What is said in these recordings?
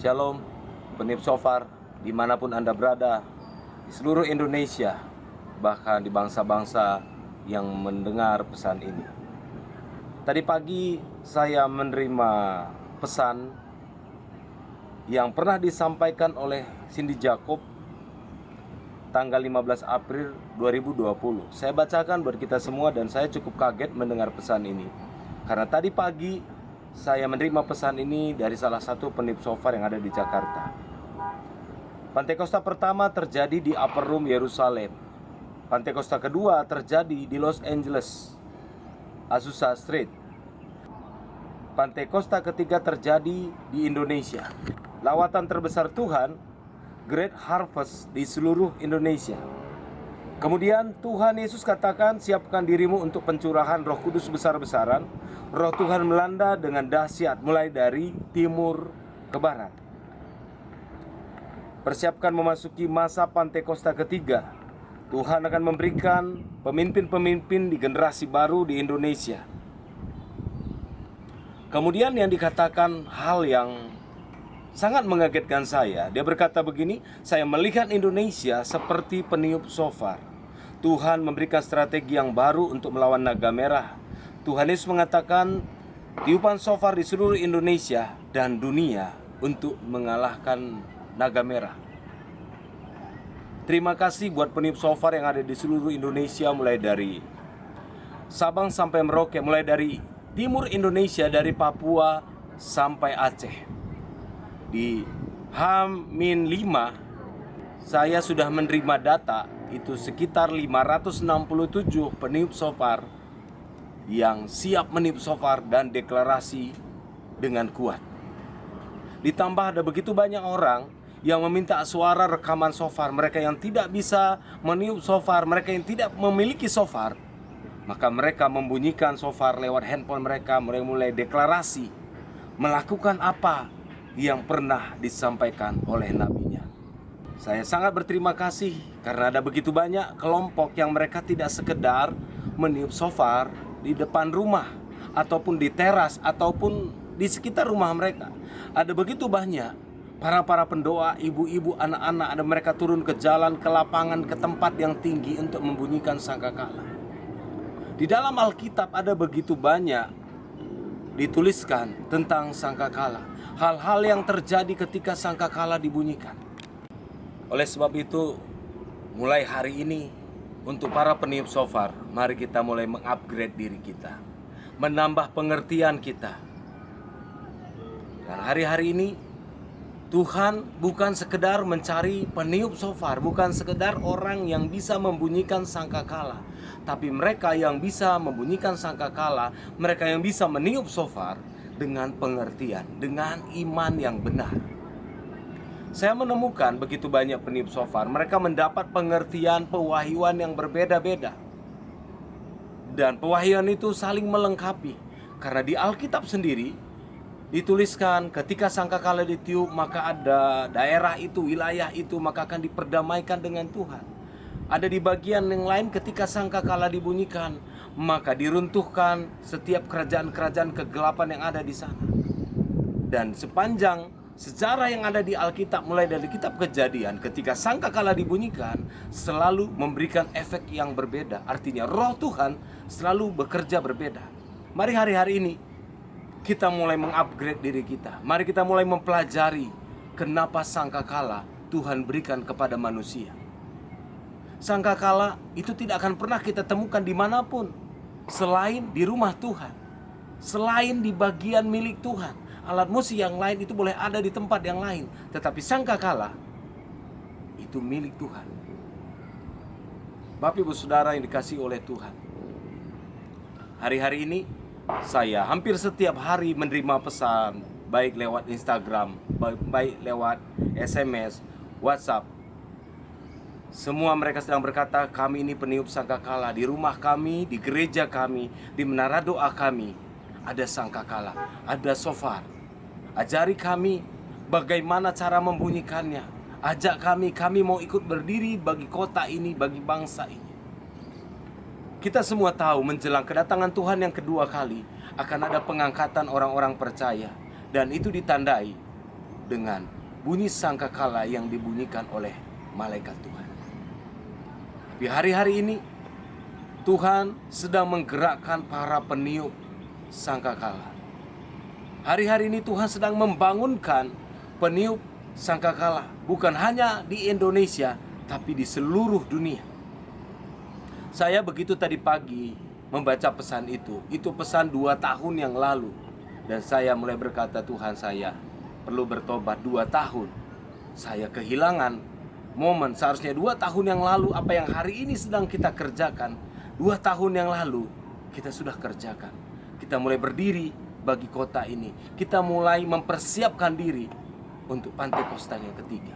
Shalom, peniup shofar dimanapun Anda berada, di seluruh Indonesia, bahkan di bangsa-bangsa yang mendengar pesan ini. Tadi pagi saya menerima pesan yang pernah disampaikan oleh Cindy Jacob tanggal 15 April 2020. Saya bacakan buat kita semua dan saya cukup kaget mendengar pesan ini. Karena tadi pagi saya menerima pesan ini dari salah satu peniup shofar yang ada di Jakarta. Pantekosta pertama terjadi di Upper Room Yerusalem. Pantekosta kedua terjadi di Los Angeles, Azusa Street. Pantekosta ketiga terjadi di Indonesia. Lawatan terbesar Tuhan, Great Harvest di seluruh Indonesia. Kemudian Tuhan Yesus katakan, siapkan dirimu untuk pencurahan Roh Kudus besar-besaran. Roh Tuhan melanda dengan dahsyat mulai dari timur ke barat. Persiapkan memasuki masa Pantekosta ketiga. Tuhan akan memberikan pemimpin-pemimpin di generasi baru di Indonesia. Kemudian yang dikatakan hal yang sangat mengagetkan saya. Dia berkata begini, saya melihat Indonesia seperti peniup shofar. Tuhan memberikan strategi yang baru untuk melawan naga merah. Tuhan Yesus mengatakan tiupan shofar di seluruh Indonesia dan dunia untuk mengalahkan naga merah. Terima kasih buat peniup shofar yang ada di seluruh Indonesia, mulai dari Sabang sampai Merauke, mulai dari timur Indonesia, dari Papua sampai Aceh. Di H-5 saya sudah menerima data, itu sekitar 567 peniup shofar yang siap meniup shofar dan deklarasi dengan kuat. Ditambah ada begitu banyak orang yang meminta suara rekaman shofar. Mereka yang tidak bisa meniup shofar, mereka yang tidak memiliki shofar, maka mereka membunyikan shofar lewat handphone mereka, mulai deklarasi, melakukan apa yang pernah disampaikan oleh nabinya. Saya sangat berterima kasih karena ada begitu banyak kelompok yang mereka tidak sekedar meniup shofar di depan rumah, ataupun di teras, ataupun di sekitar rumah mereka. Ada begitu banyak para pendoa, ibu-ibu, anak-anak, ada mereka turun ke jalan, ke lapangan, ke tempat yang tinggi untuk membunyikan sangkakala. Di dalam Alkitab ada begitu banyak dituliskan tentang sangkakala, hal-hal yang terjadi ketika sangkakala dibunyikan. Oleh sebab itu, mulai hari ini, untuk para peniup shofar, mari kita mulai mengupgrade diri kita, menambah pengertian kita. Dan hari-hari ini Tuhan bukan sekedar mencari peniup shofar, bukan sekedar orang yang bisa membunyikan sangkakala, tapi mereka yang bisa membunyikan sangkakala, mereka yang bisa meniup shofar dengan pengertian, dengan iman yang benar. Saya menemukan begitu banyak peniup shofar, mereka mendapat pengertian pewahyuan yang berbeda-beda. Dan pewahyuan itu saling melengkapi. Karena di Alkitab sendiri dituliskan ketika sangkakala ditiup, maka ada daerah itu, wilayah itu, maka akan diperdamaikan dengan Tuhan. Ada di bagian yang lain ketika sangkakala dibunyikan, maka diruntuhkan setiap kerajaan-kerajaan kegelapan yang ada di sana. Dan sepanjang sejarah yang ada di Alkitab, mulai dari kitab Kejadian, ketika sangkakala dibunyikan selalu memberikan efek yang berbeda. Artinya roh Tuhan selalu bekerja berbeda. Mari hari-hari ini kita mulai mengupgrade diri kita. Mari kita mulai mempelajari kenapa sangkakala Tuhan berikan kepada manusia. Sangkakala itu tidak akan pernah kita temukan dimanapun selain di rumah Tuhan, selain di bagian milik Tuhan. Alat musik yang lain itu boleh ada di tempat yang lain, tetapi sangkakala itu milik Tuhan. Bapak Ibu Saudara yang dikasihi oleh Tuhan, hari-hari ini saya hampir setiap hari menerima pesan, baik lewat Instagram, baik lewat SMS, WhatsApp. Semua mereka sedang berkata, kami ini peniup sangkakala. Di rumah kami, di gereja kami, di menara doa kami, ada sangkakala, ada shofar. Ajari kami bagaimana cara membunyikannya. Ajak kami mau ikut berdiri bagi kota ini, bagi bangsa ini. Kita semua tahu menjelang kedatangan Tuhan yang kedua kali akan ada pengangkatan orang-orang percaya. Dan itu ditandai dengan bunyi sangkakala yang dibunyikan oleh malaikat Tuhan. Di hari-hari ini Tuhan sedang menggerakkan para peniup sangkakala. Hari-hari ini Tuhan sedang membangunkan peniup sangkakala, bukan hanya di Indonesia, tapi di seluruh dunia. Saya begitu tadi pagi membaca pesan itu pesan 2 tahun yang lalu. Dan saya mulai berkata, Tuhan, saya perlu bertobat. 2 tahun saya kehilangan momen. Seharusnya 2 tahun yang lalu apa yang hari ini sedang kita kerjakan, 2 tahun yang lalu kita sudah kerjakan. Kita mulai berdiri bagi kota ini. Kita mulai mempersiapkan diri untuk Pantekosta yang ketiga.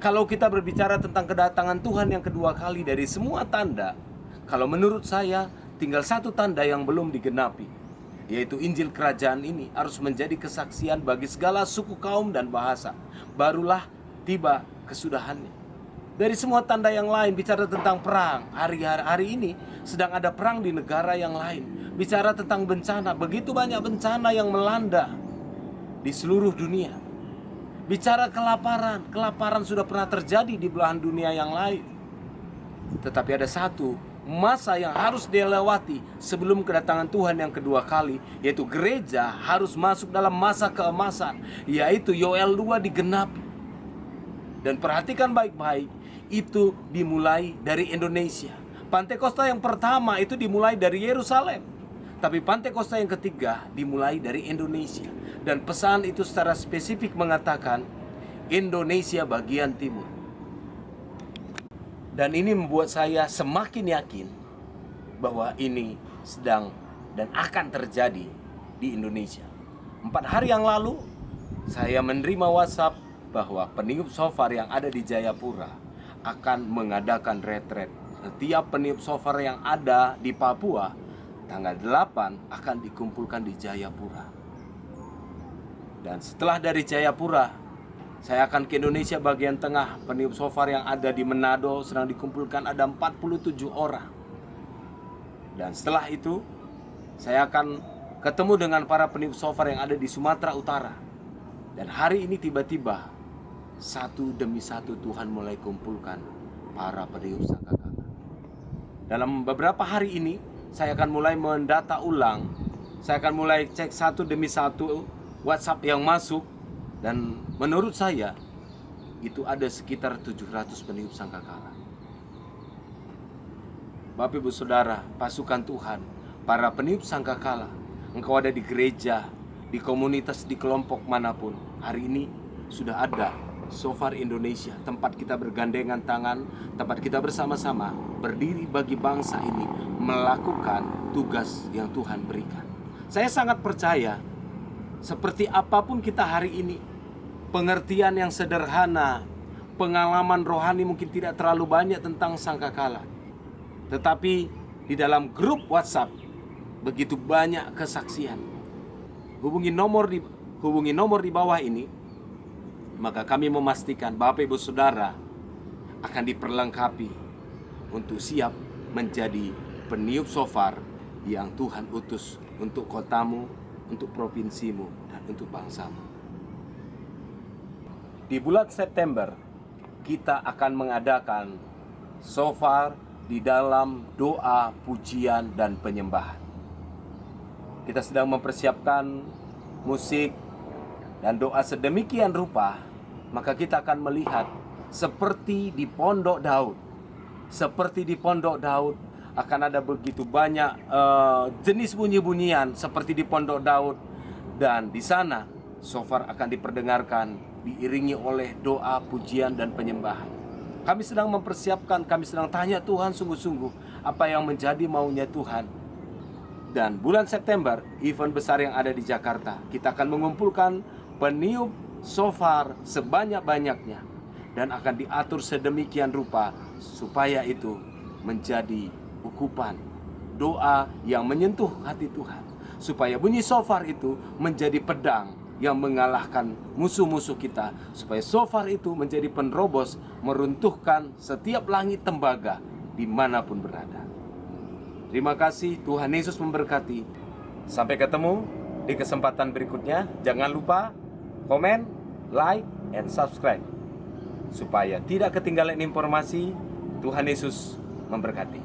Kalau kita berbicara tentang kedatangan Tuhan yang kedua kali, dari semua tanda, kalau menurut saya tinggal 1 tanda yang belum digenapi, yaitu Injil Kerajaan ini harus menjadi kesaksian bagi segala suku, kaum, dan bahasa. Barulah tiba kesudahannya. Dari semua tanda yang lain bicara tentang perang. Hari ini sedang ada perang di negara yang lain. Bicara tentang bencana, begitu banyak bencana yang melanda di seluruh dunia. Bicara kelaparan sudah pernah terjadi di belahan dunia yang lain. Tetapi ada satu masa yang harus dilewati sebelum kedatangan Tuhan yang kedua kali, yaitu gereja harus masuk dalam masa keemasan, yaitu Yoel 2 digenapi. Dan perhatikan baik-baik, itu dimulai dari Indonesia. Pantekosta yang pertama itu dimulai dari Yerusalem, tapi Pantekosta yang ketiga dimulai dari Indonesia. Dan pesan itu secara spesifik mengatakan Indonesia bagian timur. Dan ini membuat saya semakin yakin bahwa ini sedang dan akan terjadi di Indonesia. 4 hari yang lalu saya menerima WhatsApp bahwa peniup shofar yang ada di Jayapura akan mengadakan retret. Setiap peniup shofar yang ada di Papua tanggal 8 akan dikumpulkan di Jayapura. Dan setelah dari Jayapura, saya akan ke Indonesia bagian tengah. Peniup shofar yang ada di Manado sedang dikumpulkan ada 47 orang. Dan setelah itu, saya akan ketemu dengan para peniup shofar yang ada di Sumatera Utara. Dan hari ini tiba-tiba, satu demi satu Tuhan mulai kumpulkan para peniup sangkakala. Dalam beberapa hari ini, saya akan mulai mendata ulang. Saya akan mulai cek satu demi satu WhatsApp yang masuk. Dan menurut saya itu ada sekitar 700 peniup sangkakala. Bapak Ibu Saudara, pasukan Tuhan, para peniup sangkakala, engkau ada di gereja, di komunitas, di kelompok manapun. Hari ini sudah ada Shofar Indonesia, tempat kita bergandengan tangan, tempat kita bersama-sama berdiri bagi bangsa ini melakukan tugas yang Tuhan berikan. Saya sangat percaya, seperti apapun kita hari ini, pengertian yang sederhana, pengalaman rohani mungkin tidak terlalu banyak tentang sangkakala. Tetapi di dalam grup WhatsApp begitu banyak kesaksian. Hubungi nomor di bawah ini, maka kami memastikan Bapak Ibu Saudara akan diperlengkapi untuk siap menjadi peniup shofar yang Tuhan utus untuk kotamu, untuk provinsimu, dan untuk bangsamu. Di bulan September kita akan mengadakan shofar di dalam doa, pujian, dan penyembahan. Kita sedang mempersiapkan musik dan doa sedemikian rupa, maka kita akan melihat seperti di Pondok Daud. Seperti di Pondok Daud akan ada begitu banyak jenis bunyi-bunyian seperti di Pondok Daud. Dan di sana shofar akan diperdengarkan, diiringi oleh doa, pujian, dan penyembahan. Kami sedang mempersiapkan, kami sedang tanya Tuhan sungguh-sungguh apa yang menjadi maunya Tuhan. Dan bulan September, event besar yang ada di Jakarta, kita akan mengumpulkan peniup shofar sebanyak-banyaknya, dan akan diatur sedemikian rupa supaya itu menjadi ukupan doa yang menyentuh hati Tuhan, supaya bunyi shofar itu menjadi pedang yang mengalahkan musuh-musuh kita, supaya shofar itu menjadi penerobos meruntuhkan setiap langit tembaga dimanapun berada. Terima kasih, Tuhan Yesus memberkati. Sampai ketemu di kesempatan berikutnya. Jangan lupa komen, like, and subscribe supaya tidak ketinggalan informasi. Tuhan Yesus memberkati.